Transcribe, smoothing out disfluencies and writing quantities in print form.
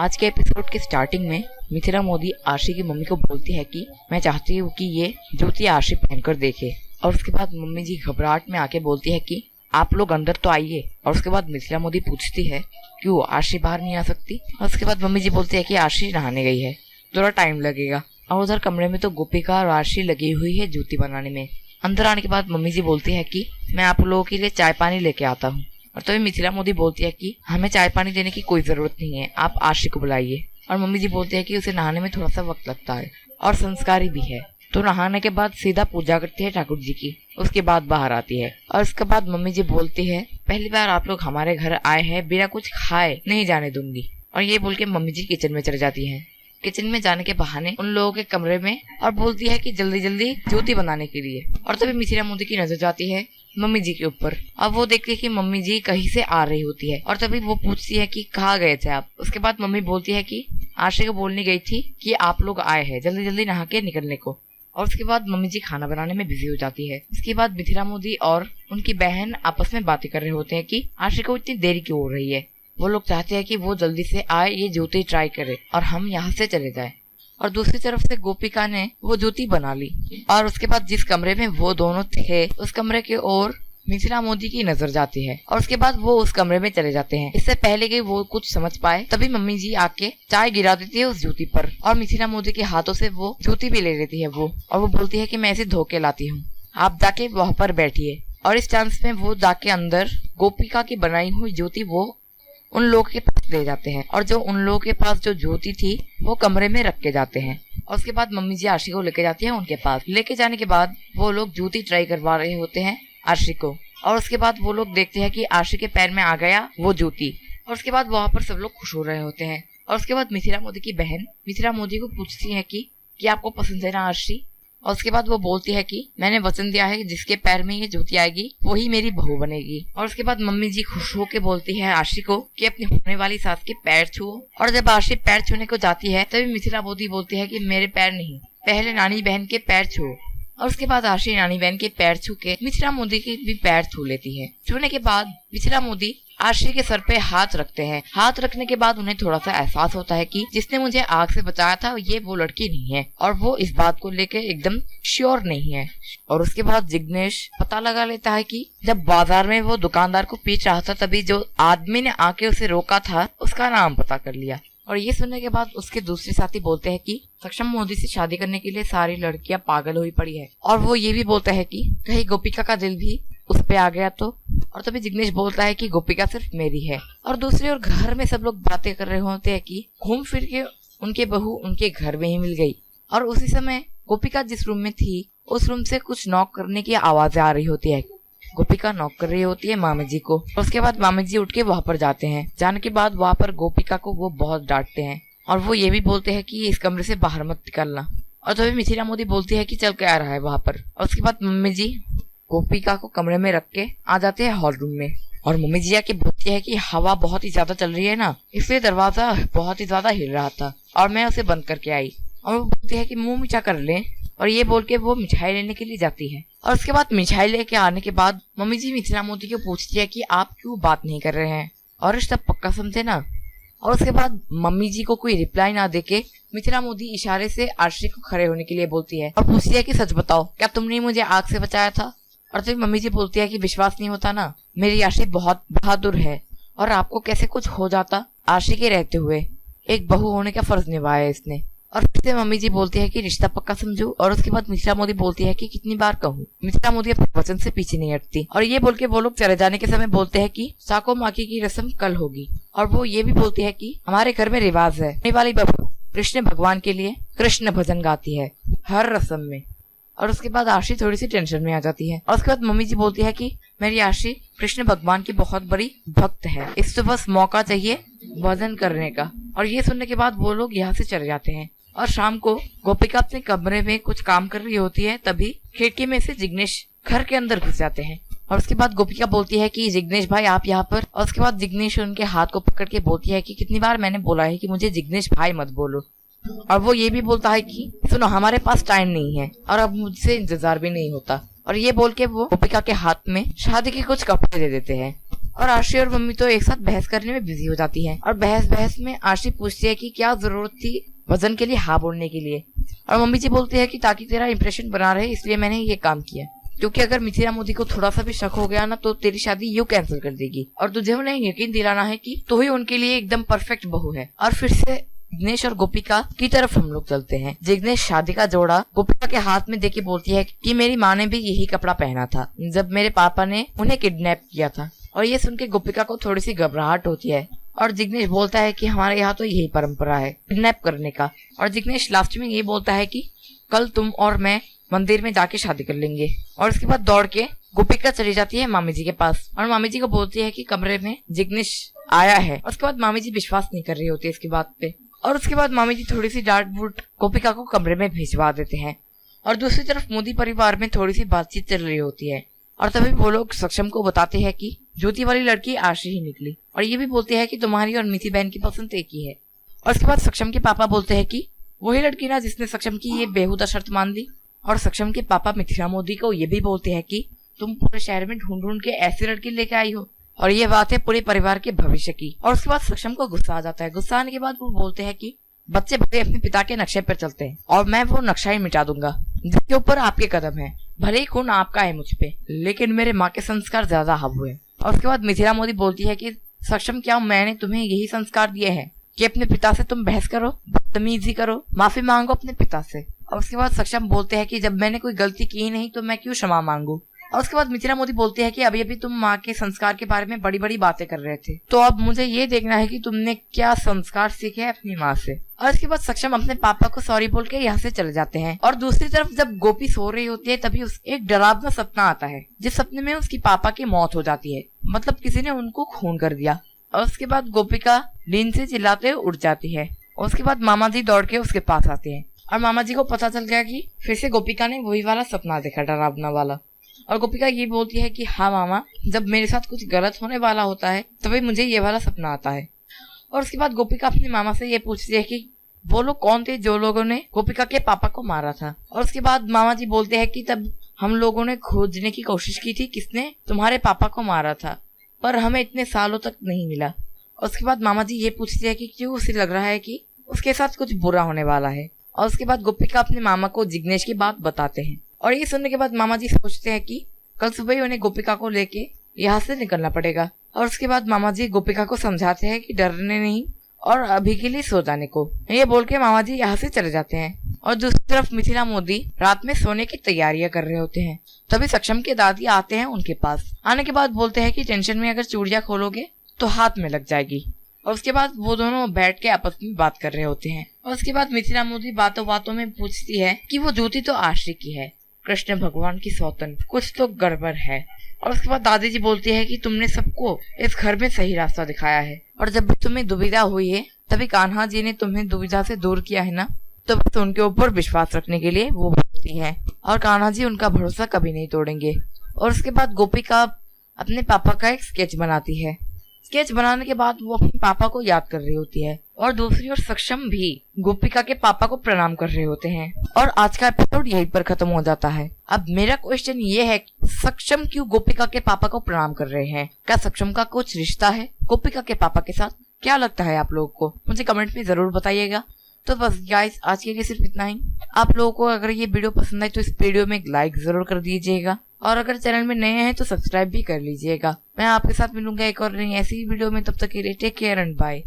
आज के एपिसोड के स्टार्टिंग में मिथिला मोदी आशी की मम्मी को बोलती है कि मैं चाहती हूँ कि ये जूती आशी पहनकर देखे। और उसके बाद मम्मी जी घबराहट में आके बोलती है कि आप लोग अंदर तो आइए। और उसके बाद मिथिला मोदी पूछती है क्यों आशी बाहर नहीं आ सकती। और उसके बाद मम्मी जी बोलती है कि आशी नहाने गई है, थोड़ा टाइम लगेगा। और उधर कमरे में तो गोपिका और आशी लगी हुई है जूती बनाने में। अंदर आने के बाद मम्मी जी बोलती है कि मैं आप लोगों के लिए चाय पानी लेके आता हूँ। और तभी मिथिला मोदी बोलती है कि हमें चाय पानी देने की कोई जरूरत नहीं है, आप आशी को बुलाइए। और मम्मी जी बोलती है कि उसे नहाने में थोड़ा सा वक्त लगता है और संस्कारी भी है, तो नहाने के बाद सीधा पूजा करती है ठाकुर जी की, उसके बाद बाहर आती है। और उसके बाद मम्मी जी बोलती है पहली बार आप लोग हमारे घर आए हैं, बिना कुछ खाए नहीं जाने दूंगी। और ये बोल के मम्मी जी किचन में चले जाती है। किचन में जाने के बहाने उन लोगों के कमरे में और बोलती है कि जल्दी जल्दी जूती बनाने के लिए। और तभी मिथिला मोदी की नजर जाती है मम्मी जी के ऊपर। अब वो देखती है कि मम्मी जी कहीं से आ रही होती है। और तभी वो पूछती है कि कहाँ गए थे आप। उसके बाद मम्मी बोलती है कि आशी को बोलने गई थी कि आप लोग आए हैं, जल्दी जल्दी नहा के निकलने को। और उसके बाद मम्मी जी खाना बनाने में बिजी हो जाती है। उसके बाद मिथिला मोदी और उनकी बहन आपस में बातें कर रहे होते हैं कि आशी को इतनी देरी क्यों हो रही है। वो लोग चाहते हैं कि वो जल्दी से आए, ये जूती ट्राई करे और हम यहाँ से चले जाए। और दूसरी तरफ से गोपिका ने वो जूती बना ली। और उसके बाद जिस कमरे में वो दोनों थे उस कमरे की ओर मिथिला मोदी की नजर जाती है। और उसके बाद वो उस कमरे में चले जाते हैं। इससे पहले कि वो कुछ समझ पाए तभी मम्मी जी आके चाय गिरा देती है उस जूती पर। और मिथिला मोदी के हाथों से वो जूती भी ले लेती है वो। और वो बोलती है कि मैं इसे धो के लाती हूँ, आप जाके वहाँ पर बैठिए। और इस चांस में वो जाके अंदर गोपिका की बनाई हुई जूती वो उन लोगों के पास ले जाते हैं। और जो उन लोगों के पास जो जूती थी वो कमरे में रख के जाते हैं। और उसके बाद मम्मी जी आशी को लेके जाती है उनके पास। लेके जाने के बाद वो लोग जूती ट्राई करवा रहे होते हैं आशी को। और उसके बाद वो लोग देखते हैं कि आशी के पैर में आ गया वो जूती। और उसके बाद वहां पर सब लोग खुश हो रहे होते हैं। और उसके बाद मिथिला मोदी की बहन मिथिला मोदी को पूछती है कि आपको पसंद है ना आशी। और उसके बाद वो बोलती है कि मैंने वचन दिया है कि जिसके पैर में ये जूती आएगी वही मेरी बहू बनेगी। और उसके बाद मम्मी जी खुश होके बोलती है आशी को कि अपनी होने वाली सास के पैर छुओ। और जब आशी पैर छूने को जाती है तभी मिथिला मोदी बोलती है कि मेरे पैर नहीं, पहले नानी बहन के पैर छुओ। और उसके बाद आशी नानी बहन के पैर छू के मिथिला मोदी के भी पैर छू लेती है। छूने के बाद मिथिला मोदी आशी के सर पे हाथ रखते हैं। हाथ रखने के बाद उन्हें थोड़ा सा एहसास होता है कि जिसने मुझे आग से बचाया था ये वो लड़की नहीं है। और वो इस बात को लेके एकदम श्योर नहीं है। और उसके बाद जिग्नेश पता लगा लेता है कि जब बाजार में वो दुकानदार को पीट रहा था तभी जो आदमी ने आके उसे रोका था उसका नाम पता कर लिया। और ये सुनने के बाद उसके दूसरे साथी बोलते हैं कि सक्षम मोदी से शादी करने के लिए सारी लड़कियां पागल हुई पड़ी है। और वो ये भी बोलता है कि कहीं गोपिका का दिल भी उस पे आ गया तो। और तभी जिग्नेश बोलता है कि गोपिका सिर्फ मेरी है। और दूसरी ओर घर में सब लोग बातें कर रहे होते हैं कि घूम फिर के उनके बहू उनके घर में ही मिल गई। और उसी समय गोपिका जिस रूम में थी उस रूम से कुछ नॉक करने की आवाजें आ रही होती है। गोपिका नॉक कर रही होती है मामी जी को। और उसके बाद मामी जी उठ के वहाँ पर जाते हैं। जाने के बाद वहाँ पर गोपिका को वो बहुत डांटते हैं। और वो ये भी बोलते हैं कि इस कमरे से बाहर मत निकलना। और तभी मिथिला मोदी बोलती है कि चल के आ रहा है वहाँ पर। और उसके बाद मम्मी जी गोपिका को कमरे में रख के आ जाते हैं हॉल रूम में। और मम्मी जी आके बोलती है कि हवा बहुत ही ज्यादा चल रही है ना, इसलिए दरवाजा बहुत ही ज्यादा हिल रहा था और मैं उसे बंद करके आई। और वो बोलती है कि मुंह मीठा कर ले। और ये बोल के वो मिठाई लेने के लिए जाती है। और उसके बाद मिठाई लेके आने के बाद मम्मी जी मिथिला मोदी को पूछती है कि आप क्यों बात नहीं कर रहे हैं और रिश्ता पक्का समझे ना। और उसके बाद मम्मी जी को कोई रिप्लाई ना देके मिथिला मोदी इशारे से आशी को खड़े होने के लिए बोलती है और पूछती है कि सच बताओ क्या तुमने मुझे आग से बचाया था। और तभी मम्मी जी बोलती है कि विश्वास नहीं होता ना, मेरी आशी बहुत बहादुर है और आपको कैसे कुछ हो जाता। आशी के रहते हुए एक बहू होने का फर्ज निभाया है इसने। और फिर से मम्मी जी बोलती है कि रिश्ता पक्का समझो। और उसके बाद मिथिला मोदी बोलती है कि कितनी बार कहूँ। मिथिला मोदी अपने वचन से पीछे नहीं हटती। और ये बोल के वो लोग चले जाने के समय बोलते हैं कि साको माकी की रस्म कल होगी। और वो ये भी बोलती है कि हमारे घर में रिवाज है, आने वाली बहू कृष्ण भगवान के लिए कृष्ण भजन गाती है हर रस्म में। और उसके बाद आशी थोड़ी सी टेंशन में आ जाती है। और उसके बाद मम्मी जी बोलती है कि मेरी आशी कृष्ण भगवान की बहुत बड़ी भक्त है, इससे बस मौका चाहिए भजन करने का। और ये सुनने के बाद वो लोग यहाँ से चले जाते हैं। और शाम को गोपिका अपने कमरे में कुछ काम कर रही होती है तभी खिड़की में से जिग्नेश घर के अंदर घुस जाते हैं। और उसके बाद गोपिका बोलती है कि जिग्नेश भाई आप यहाँ पर। और उसके बाद जिग्नेश उनके हाथ को पकड़ के बोलती है कि कितनी बार मैंने बोला है कि मुझे जिग्नेश भाई मत बोलो। और वो ये भी बोलता है कि सुनो हमारे पास टाइम नहीं है और अब मुझसे इंतजार भी नहीं होता। और ये बोल के वो गोपिका के हाथ में शादी के कुछ कपड़े दे देते हैं। और आशी और मम्मी तो एक साथ बहस करने में बिजी हो जाती हैं। और बहस में आशी पूछती है कि क्या जरूरत थी वजन के लिए हाँ बोलने के लिए। और मम्मी जी बोलती है कि ताकि तेरा इंप्रेशन बना रहे इसलिए मैंने ये काम किया, क्योंकि अगर मिथिला मोदी को थोड़ा सा भी शक हो गया ना तो तेरी शादी यूं कैंसिल कर देगी और तुझे उन्हें यकीन दिलाना है कि तू ही उनके लिए एकदम परफेक्ट बहू है। और फिर से जिग्नेश और गोपिका की तरफ हम लोग चलते हैं। जिग्नेश शादी का जोड़ा गोपिका के हाथ में देके बोलती है कि मेरी माँ ने भी यही कपड़ा पहना था जब मेरे पापा ने उन्हें किडनैप किया था। और ये सुन के गोपिका को थोड़ी सी घबराहट होती है और जिग्नेश बोलता है कि हमारे यहाँ तो यही परंपरा है किडनैप करने का। और जिग्नेश लास्ट में ये बोलता है कि कल तुम और मैं मंदिर में जाके शादी कर लेंगे। और उसके बाद दौड़ के गोपिका चली जाती है मामी जी के पास और मामी जी को बोलती है कि कमरे में जिग्नेश आया है। उसके बाद मामी जी विश्वास नहीं कर रही होती इसकी बात पे और उसके बाद मामी जी थोड़ी सी डांट बूट गोपिका को कमरे में भिजवा देते हैं। और दूसरी तरफ मोदी परिवार में थोड़ी सी बातचीत चल रही होती है और तभी वो लोग सक्षम को बताते हैं कि ज्योति वाली लड़की आशी ही निकली और ये भी बोलते हैं कि तुम्हारी और मिथि बहन की पसंद एक ही है। और उसके बाद सक्षम के पापा बोलते हैं कि वही लड़की ना जिसने सक्षम की ये बेहुदा शर्त मान ली। और सक्षम के पापा मिथिला मोदी को ये भी बोलते हैं कि तुम पूरे शहर में ढूंढ ढूंढ के ऐसी लड़की लेके आई हो और ये बात है पूरे परिवार के भविष्य की। और उसके बाद सक्षम को गुस्सा आ जाता है। गुस्सा आने के बाद वो बोलते हैं कि बच्चे बड़े अपने पिता के नक्शे पर चलते हैं और मैं वो नक्शा ही मिटा दूंगा जिसके ऊपर आपके कदम है। भले ही खून आपका है मुझ पे, लेकिन मेरे माँ के संस्कार ज्यादा हावी है। और उसके बाद मिथिला मोदी बोलती है कि सक्षम क्या मैंने तुम्हें यही संस्कार दिए हैं कि अपने पिता से तुम बहस करो, बदतमीजी करो, माफी मांगो अपने पिता से। और उसके बाद सक्षम बोलते हैं कि जब मैंने कोई गलती की ही नहीं तो मैं क्यों क्षमा मांगू। और उसके बाद मिथिला मोदी बोलती है कि अभी अभी तुम माँ के संस्कार के बारे में बड़ी बड़ी बातें कर रहे थे, तो अब मुझे ये देखना है कि तुमने क्या संस्कार सीखे हैं अपनी माँ से। और इसके बाद सक्षम अपने पापा को सॉरी बोल के यहाँ से चले जाते हैं। और दूसरी तरफ जब गोपी सो रही होती है तभी एक डरावना सपना आता है जिस सपने में उसकी पापा की मौत हो जाती है, मतलब किसी ने उनको खून कर दिया। और उसके बाद गोपिका नींद से चिल्लाते हुए उठ जाती है। और उसके बाद मामा जी दौड़ के उसके पास आते हैं और मामा जी को पता चल गया कि फिर से गोपिका ने वही वाला सपना देखा, डरावना वाला। और गोपिका ये बोलती है कि हाँ मामा, जब मेरे साथ कुछ गलत होने वाला होता है तभी मुझे ये वाला सपना आता है। और उसके बाद गोपिका अपने मामा से ये पूछती है कि वो लोग कौन थे जो लोगों ने गोपिका के पापा को मारा था। और उसके बाद मामा जी बोलते हैं कि तब हम लोगों ने खोजने की कोशिश की थी किसने तुम्हारे पापा को मारा था, पर हमें इतने सालों तक नहीं मिला। और उसके बाद मामा जी ये पूछते हैं कि क्यों उसे लग रहा है कि उसके साथ कुछ बुरा होने वाला है। और उसके बाद गोपिका अपने मामा को जिग्नेश की बात बताते हैं। और ये सुनने के बाद मामा जी सोचते हैं कि कल सुबह ही उन्हें गोपिका को लेके यहाँ से निकलना पड़ेगा। और उसके बाद मामा जी गोपिका को समझाते हैं कि डरने नहीं और अभी के लिए सो जाने को। ये बोल के मामा जी यहाँ से चले जाते हैं। और दूसरी तरफ मिथिला मोदी रात में सोने की तैयारियां कर रहे होते हैं। तभी सक्षम के दादी आते हैं उनके पास। आने के बाद बोलते हैं कि टेंशन में अगर चूड़ियां खोलोगे तो हाथ में लग जाएगी। और उसके बाद वो दोनों बैठ के आपस में बात कर रहे होते हैं। और उसके बाद मिथिला मोदी बातों बातों में पूछती है कि वो ज्योति तो आशी की है, कृष्ण भगवान की सौतन, कुछ तो गड़बड़ है। और उसके बाद दादी जी बोलती है कि तुमने सबको इस घर में सही रास्ता दिखाया है और जब भी तुम्हें दुविधा हुई है तभी कान्हा जी ने तुम्हें दुविधा से दूर किया है ना, तो बस उनके ऊपर विश्वास रखने के लिए वो बोलती है और कान्हा जी उनका भरोसा कभी नहीं तोड़ेंगे। और उसके बाद गोपिका अपने पापा का एक स्केच बनाती है। स्केच बनाने के बाद वो अपने पापा को याद कर रही होती है और दूसरी ओर सक्षम भी गोपिका के पापा को प्रणाम कर रहे होते हैं। और आज का एपिसोड यहीं पर खत्म हो जाता है। अब मेरा क्वेश्चन ये है, सक्षम क्यों गोपिका के पापा को प्रणाम कर रहे हैं? क्या सक्षम का कुछ रिश्ता है गोपिका के पापा के साथ? क्या लगता है आप लोगों को? मुझे कमेंट में जरूर बताइएगा। तो बस गाइस, आज के लिए सिर्फ इतना ही। आप लोगों को अगर ये वीडियो पसंद आए तो इस वीडियो में एक लाइक जरूर कर दीजिएगा और अगर चैनल में नए हैं तो सब्सक्राइब भी कर लीजिएगा। मैं आपके साथ मिलूंगा एक और नई ऐसी वीडियो में। तब तक के लिए टेक केयर एंड बाय।